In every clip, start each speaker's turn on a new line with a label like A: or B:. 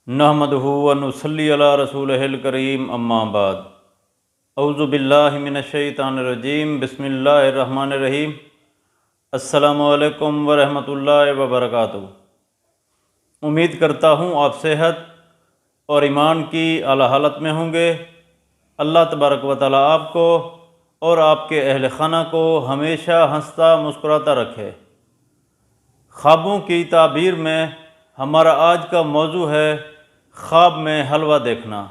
A: نحمدہ و نصلی علی رسولہ الکریم، اما بعد۔ اعوذ باللہ من الشیطان الرجیم، بسم اللہ الرحمن الرحیم۔ السلام علیکم ورحمۃ اللہ وبرکاتہ۔ امید کرتا ہوں آپ صحت اور ایمان کی اعلیٰ حالت میں ہوں گے۔ اللہ تبارک و تعالیٰ آپ کو اور آپ کے اہل خانہ کو ہمیشہ ہنستا مسکراتا رکھے۔ خوابوں کی تعبیر میں ہمارا آج کا موضوع ہے خواب میں حلوہ دیکھنا۔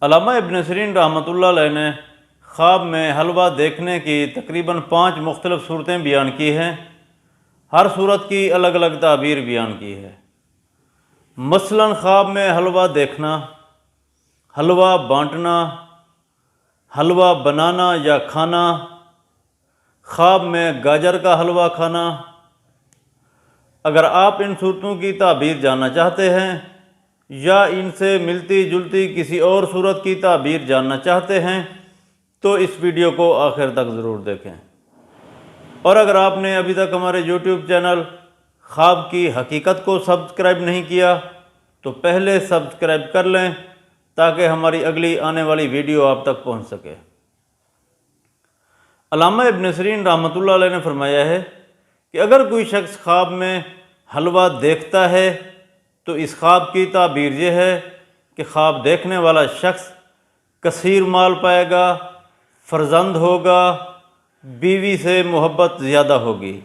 A: علامہ ابن سیرین رحمۃ اللہ علیہ نے خواب میں حلوہ دیکھنے کی تقریباً 5 مختلف صورتیں بیان کی ہیں۔ ہر صورت کی الگ الگ تعبیر بیان کی ہے۔ مثلاً خواب میں حلوہ دیکھنا، حلوہ بانٹنا، حلوہ بنانا یا کھانا، خواب میں گاجر کا حلوہ کھانا۔ اگر آپ ان صورتوں کی تعبیر جاننا چاہتے ہیں یا ان سے ملتی جلتی کسی اور صورت کی تعبیر جاننا چاہتے ہیں تو اس ویڈیو کو آخر تک ضرور دیکھیں۔ اور اگر آپ نے ابھی تک ہمارے یوٹیوب چینل خواب کی حقیقت کو سبسکرائب نہیں کیا تو پہلے سبسکرائب کر لیں تاکہ ہماری اگلی آنے والی ویڈیو آپ تک پہنچ سکے۔ علامہ ابن سیرین رحمۃ اللہ علیہ نے فرمایا ہے کہ اگر کوئی شخص خواب میں حلوہ دیکھتا ہے تو اس خواب کی تعبیر یہ ہے کہ خواب دیکھنے والا شخص کثیر مال پائے گا، فرزند ہوگا، بیوی سے محبت زیادہ ہوگی۔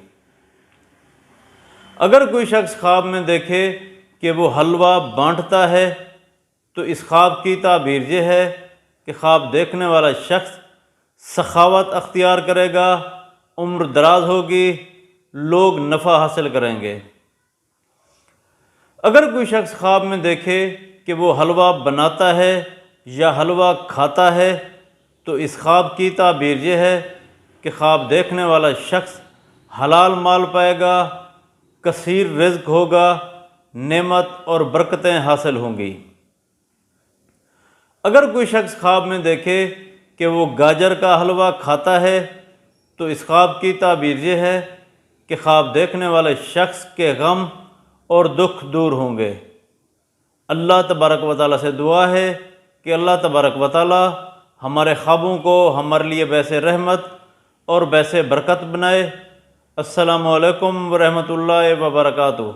A: اگر کوئی شخص خواب میں دیکھے کہ وہ حلوہ بانٹتا ہے تو اس خواب کی تعبیر یہ ہے کہ خواب دیکھنے والا شخص سخاوت اختیار کرے گا، عمر دراز ہوگی، لوگ نفع حاصل کریں گے۔ اگر کوئی شخص خواب میں دیکھے کہ وہ حلوہ بناتا ہے یا حلوہ کھاتا ہے تو اس خواب کی تعبیر یہ ہے کہ خواب دیکھنے والا شخص حلال مال پائے گا، کثیر رزق ہوگا، نعمت اور برکتیں حاصل ہوں گی۔ اگر کوئی شخص خواب میں دیکھے کہ وہ گاجر کا حلوہ کھاتا ہے تو اس خواب کی تعبیر یہ ہے کہ خواب دیکھنے والے شخص کے غم اور دکھ دور ہوں گے۔ اللہ تبارک و تعالیٰ سے دعا ہے کہ اللہ تبارک و تعالیٰ ہمارے خوابوں کو ہمارے لیے باعث رحمت اور باعث برکت بنائے۔ السلام علیکم ورحمۃ اللہ وبرکاتہ۔